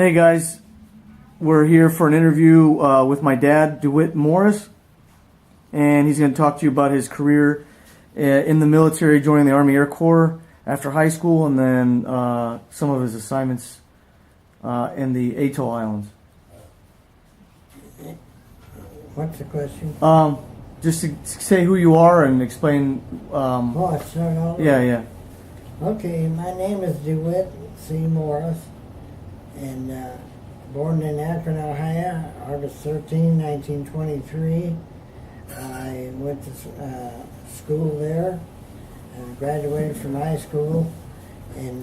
Hey guys, we're here for an interview with my dad, Dewitt Morris, and he's going to talk to you about his career in the military, joining the Army Air Corps after high school, and then some of his assignments in the Atoll Islands. What's the question? Just to say who you are and explain. Start all over? Yeah. Okay, my name is Dewitt C. Morris, and born in Akron, Ohio, August 13, 1923. I went to school there and graduated from high school in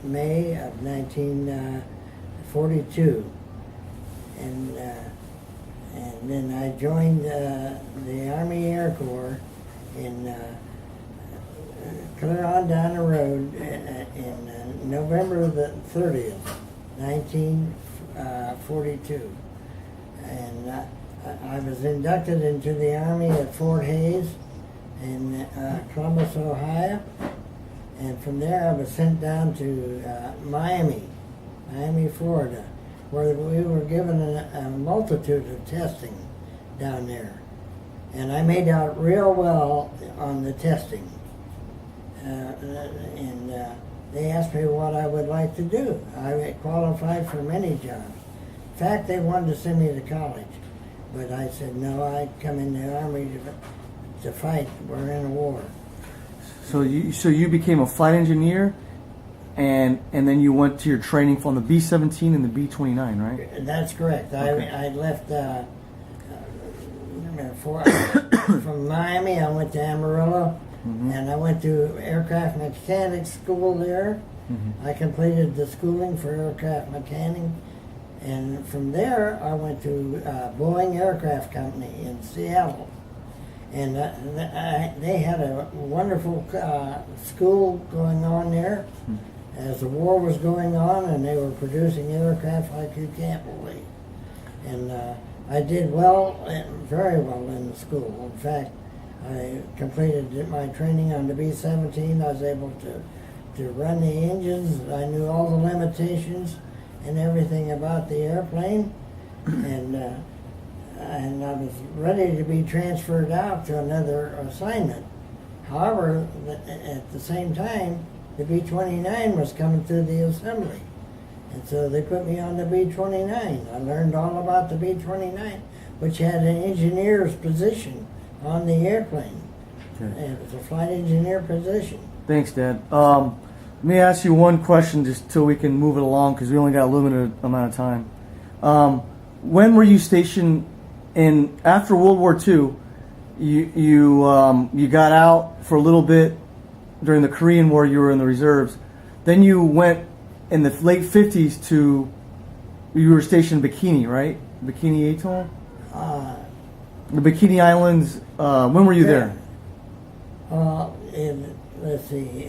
May of 1942. And then I joined the Army Air Corps in clear on down the road in November the 30th, 1942. And I was inducted into the Army at Fort Hays in Columbus, Ohio. And from there I was sent down to Miami, Florida, where we were given a multitude of testing down there. And I made out real well on the testing. And they asked me what I would like to do. I qualified for many jobs. In fact, they wanted to send me to college. But I said, no, I come in the Army to fight. We're in a war. So you became a flight engineer, and then you went to your training from the B-17 and the B-29, right? That's correct. Okay. I left from Miami. I went to Amarillo, and I went to aircraft mechanics school there. I completed the schooling for aircraft mechanic, and from there I went to Boeing Aircraft Company in Seattle. And they had a wonderful school going on there as the war was going on, and they were producing aircraft like you can't believe. And I did well, very well in the school. In fact, I completed my training on the B-17. I was able to run the engines. I knew all the limitations and everything about the airplane. And I was ready to be transferred out to another assignment. However, at the same time, the B-29 was coming through the assembly. And so they put me on the B-29. I learned all about the B-29, which had an engineer's position on the airplane. Okay. It was a flight engineer position. Thanks, Dad. Let me ask you one question just till we can move it along, because we only got a limited amount of time. When were you stationed in, after World War II, you got out for a little bit during the Korean War, you were in the reserves. Then you went in the late 50s to, you were stationed in Bikini, right? Bikini Atoll? The Bikini Islands, when were you there? Let's see.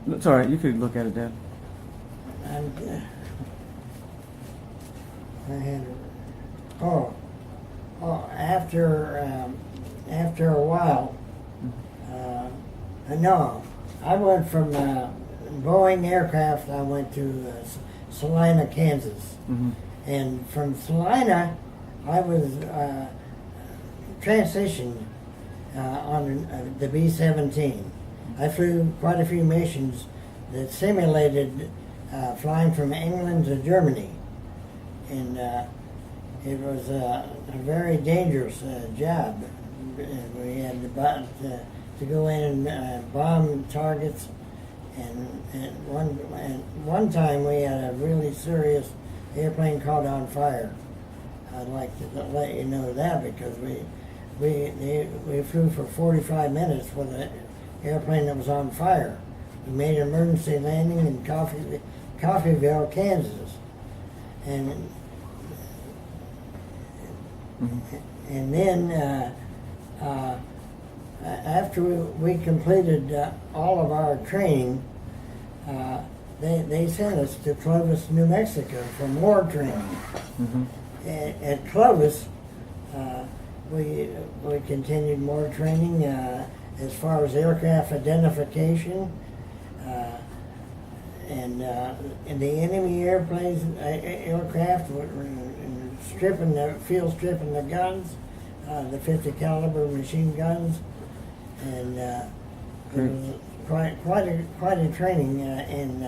It's all right, you could look at it, Dad. After a while, no, I went from Boeing Aircraft, I went to Salina, Kansas. And from Salina, I was transitioned on the B-17. I flew quite a few missions that simulated flying from England to Germany. And it was a very dangerous job. We had to go in and bomb targets. And one time we had a really serious airplane caught on fire. I'd like to let you know that, because we flew for 45 minutes with an airplane that was on fire. We made an emergency landing in Coffeyville, Kansas, and then after we completed all of our training, they sent us to Clovis, New Mexico for more training. At Clovis, we continued more training as far as aircraft identification, and the enemy airplanes, aircraft were stripping the guns, the 50 caliber machine guns, and it was quite a training in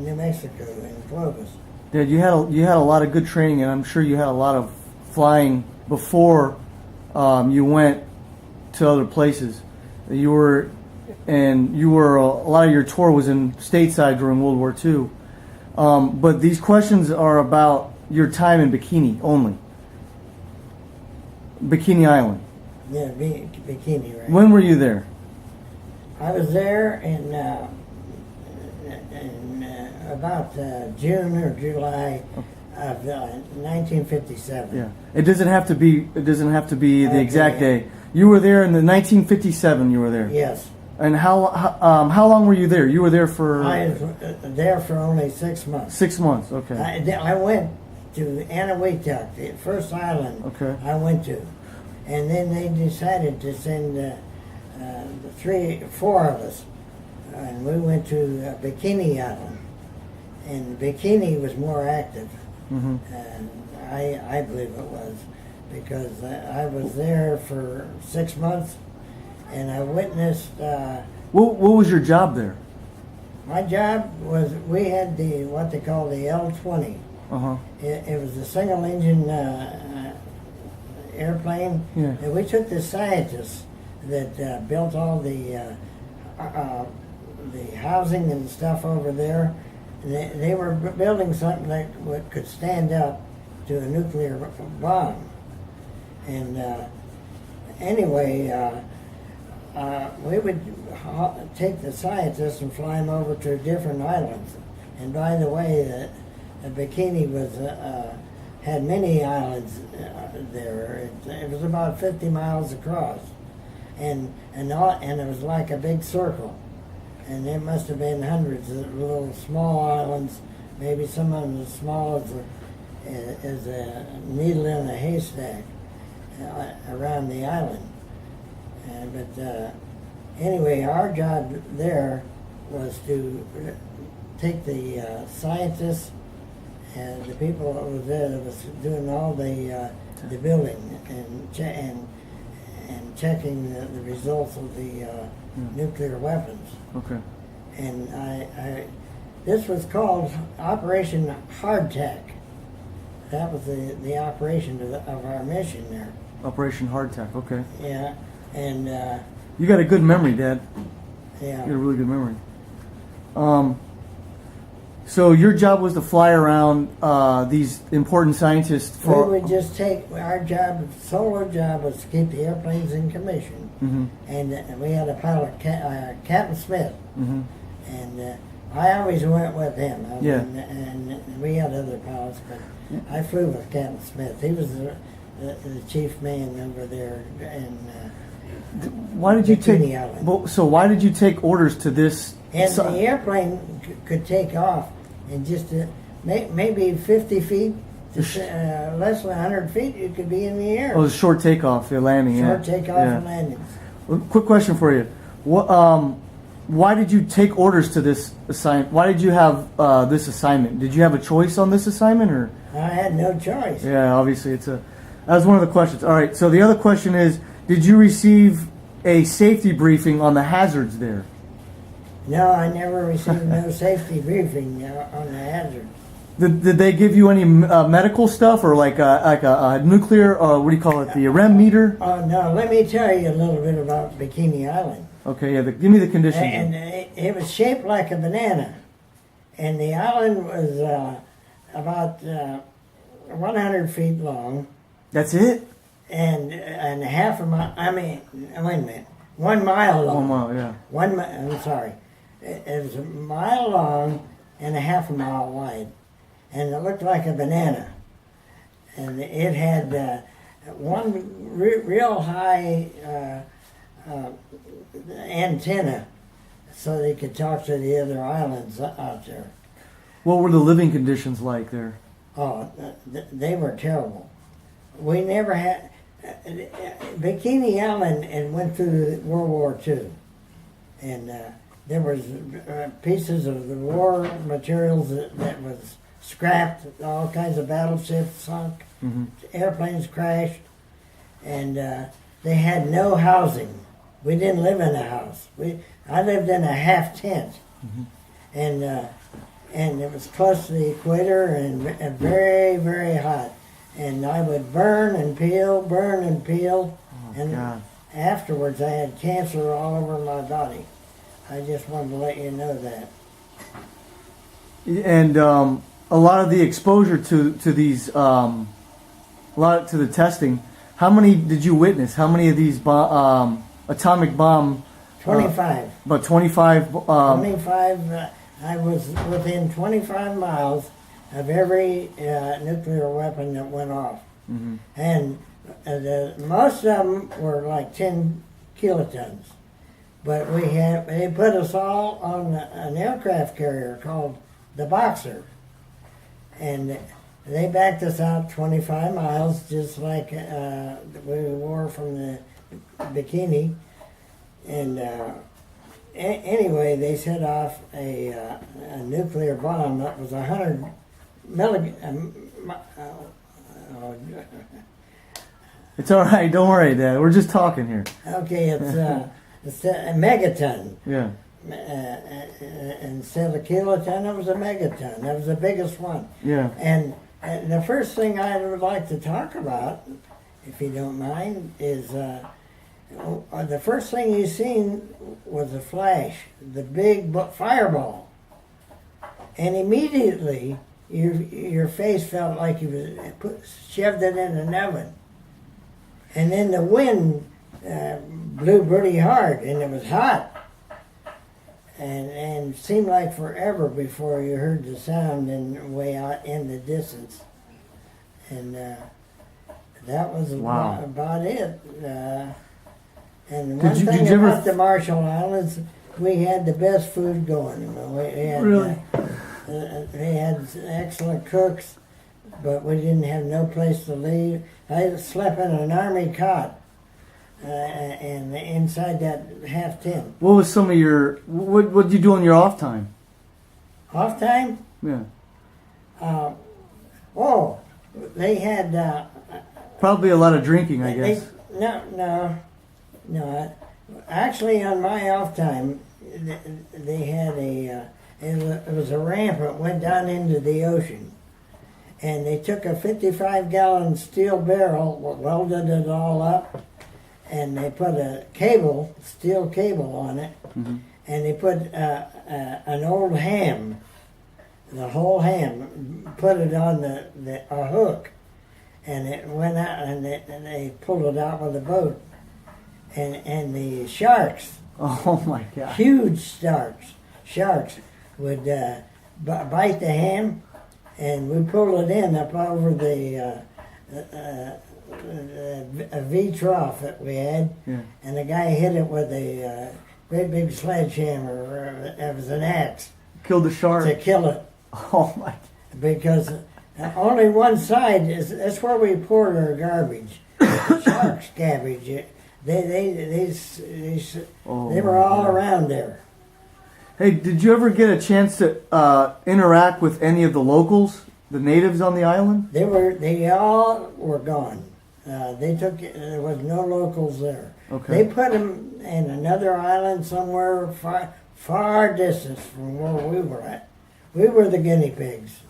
New Mexico, in Clovis. Dad, you had a lot of good training, and I'm sure you had a lot of flying before you went to other places. A lot of your tour was in stateside during World War II. But these questions are about your time in Bikini only. Bikini Island. Yeah, Bikini, right? When were you there? I was there in about June or July of 1957. Yeah, it doesn't have to be the Okay. exact day. You were there in the 1957. You were there. Yes. And how long were you there? You were there for I was there for only 6 months. 6 months. Okay. I went to Anahuac, the first island Okay. I went to, and then they decided to send 4 of us, and we went to Bikini Island, and Bikini was more active, Mm-hmm. and I believe it was, because I was there for 6 months, and I witnessed. What was your job there? My job was, we had what they call the L-20. Uh-huh. It was a single engine airplane. Yeah. And we took the scientists that built all the housing and stuff over there. And they were building something that could stand up to a nuclear bomb. And anyway, we would take the scientists and fly them over to different islands. And by the way, Bikini had many islands there. It was about 50 miles across, and it was like a big circle. And there must have been hundreds of little small islands, maybe some of them as small as a needle in a haystack around the island. But anyway, our job there was to take the scientists and the people that was there that was doing all the building and checking the results of the nuclear weapons. Okay. And this was called Operation Hardtack. That was the operation of our mission there. Operation Hardtack. Okay. Yeah, and You got a good memory, Dad. yeah. You got a really good memory. So your job was to fly around these important scientists for. We would just take our job. Solo job was to keep the airplanes in commission, Mm-hmm. and we had a pilot, Captain Smith, Mm-hmm. and I always went with him. Yeah. And we had other pilots, but I flew with Captain Smith. He was the chief man over there, and Why did you Bikini take? Island. Well, so why did you take orders to this? and the airplane could take off in just maybe 50 feet. Less than 100 feet, you could be in the air. Oh, it was a short takeoff, your landing. Short yeah. takeoff Yeah. and landings. Well, quick question for you. What? Why did you take orders to this assignment? Why did you have this assignment? Did you have a choice on this assignment, or? I had no choice. Yeah, obviously that was one of the questions. All right. So the other question is, did you receive a safety briefing on the hazards there? No, I never received no safety briefing on the hazard. Did they give you any medical stuff, or like a nuclear, what do you call it, the REM meter? Oh no, let me tell you a little bit about Bikini Island. Okay, yeah. Give me the conditions. And it was shaped like a banana, and the island was about 100 feet long, That's it? and half a mile. I mean, wait a minute, 1 mile long. 1 mile, yeah. I'm sorry. It was a mile long and a half a mile wide, and it looked like a banana. And it had one real high antenna, so they could talk to the other islands out there. What were the living conditions like there? Oh, they were terrible. We never had Bikini Island and went through World War II, and there was pieces of the war materials that was scrapped. All kinds of battleships sunk, airplanes crashed, and they had no housing. We didn't live in a house. I lived in a half tent, and it was close to the equator and very, very hot. And I would burn and peel, and God. afterwards I had cancer all over my body. I just wanted to let you know that. And a lot of the exposure to these, a lot to the testing. How many did you witness? How many of these atomic bomb? 25. About 25. 25. I was within 25 miles of every nuclear weapon that went off. And most of them were like 10 kilotons. But they put us all on an aircraft carrier called the Boxer. And they backed us out 25 miles, just like we were from the Bikini. And anyway, they set off a nuclear bomb that was 100 It's all right. Don't worry, Dad. We're just talking here. Okay, it's a megaton. Yeah. Instead of a kiloton, it was a megaton. That was the biggest one. Yeah. And the first thing I would like to talk about, if you don't mind, is the first thing you seen was a flash, the big fireball, and immediately your face felt like you shoved it in an oven. And then the wind blew pretty hard, and it was hot. And seemed like forever before you heard the sound and way out in the distance. And that was about it. And one thing about the Marshall Islands, we had the best food going. We had, really? They had excellent cooks, but we didn't have no place to leave. I slept in an army cot. And inside that half tent. What was some of your what did you do on your off time? Off time? Yeah. They had probably a lot of drinking, I guess. No. Actually, on my off time, they had it was a ramp that went down into the ocean, and they took a 55-gallon steel barrel, welded it all up. And they put a steel cable on it, and they put an old ham, the whole ham, put it on a hook, and it went out, and they pulled it out with a boat. And the sharks, oh my God, huge sharks would bite the ham, and we pulled it in up over a V trough that we had, and the guy hit it with a great big sledgehammer. It was an axe. Killed the shark. To kill it. Oh my! Because only one side that's where we poured our garbage. The sharks' garbage. They were all around there. Hey, did you ever get a chance to interact with any of the locals, the natives on the island? They all were gone. There was no locals there. Okay. They put them in another island somewhere far distance from where we were at. We were the guinea pigs.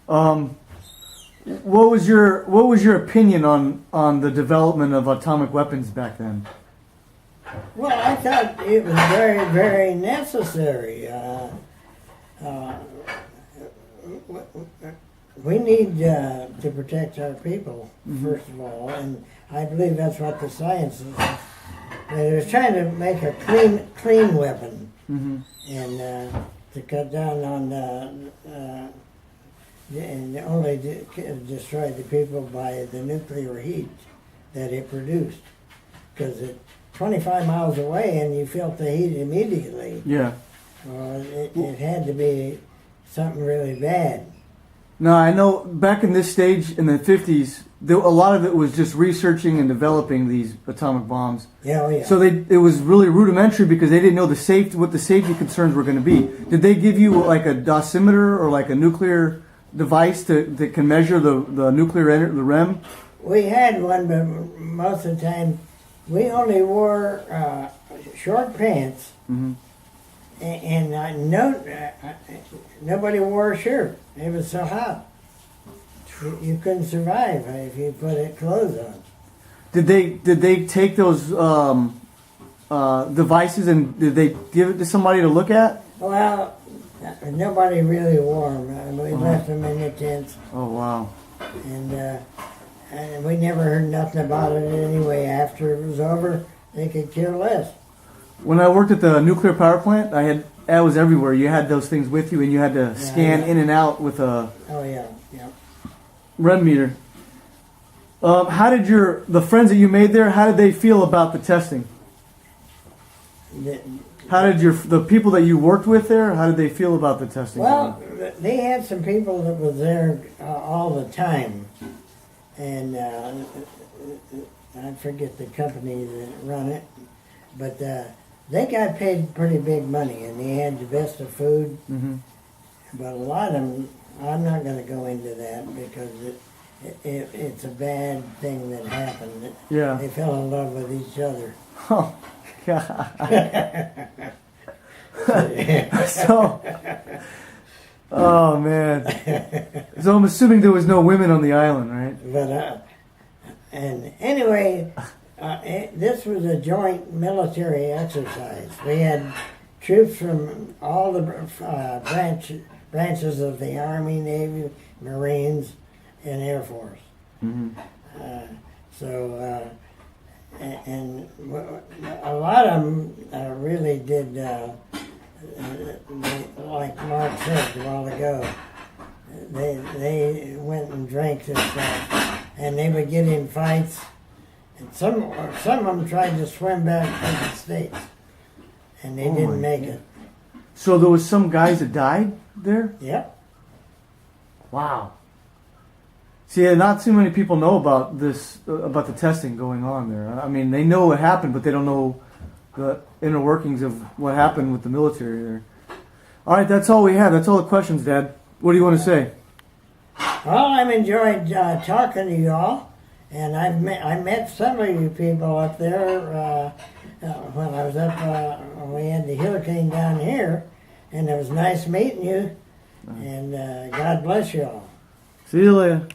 What was your opinion on the development of atomic weapons back then? Well, I thought it was very, very necessary. We need to protect our people, first of all, and I believe that's what the science is. They were trying to make a clean weapon, and to cut down on and only destroy the people by the nuclear heat that it produced, because it's 25 miles away and you felt the heat immediately. Yeah. Well, it had to be something really bad. No, I know back in this stage in the 50s, a lot of it was just researching and developing these atomic bombs. Yeah, oh, yeah. So it was really rudimentary because they didn't know what the safety concerns were going to be. Did they give you like a dosimeter or like a nuclear device that can measure the nuclear the REM? We had one, but most of the time we only wore short pants, and nobody wore a shirt. It was so hot. You couldn't survive if you put clothes on. Did they take those devices and did they give it to somebody to look at? Well, nobody really wore them. We left them in the tents. Oh wow! And we never heard nothing about it anyway. After it was over, they could care less. When I worked at the nuclear power plant, that was everywhere. You had those things with you, and you had to scan in and out with a REM meter. How did the friends that you made there? How did they feel about the testing? How did the people that you worked with there? How did they feel about the testing? Well, they had some people that was there all the time, and I forget the company that run it, but they got paid pretty big money, and they had the best of food. But a lot of them, I'm not going to go into that because it's a bad thing that happened. Yeah. They fell in love with each other. Oh, God. So, oh, man. So I'm assuming there was no women on the island, right? But, and anyway, this was a joint military exercise. We had troops from all the branches of the Army, Navy, Marines, and Air Force. And a lot of them really did, like Mark said a while ago, they went and drank this stuff, and they would get in fights. And some of them tried to swim back to the States, and they didn't make it. So there was some guys that died there? Yep. Wow. See, not too many people know about this, about the testing going on there. I mean, they know what happened, but they don't know the inner workings of what happened with the military there. All right, that's all we have. That's all the questions, Dad. What do you want to say? Well, I've enjoyed talking to you all, and I met some of you people up there when I was up. When we had the hurricane down here, and it was nice meeting you. And God bless you all. See you later.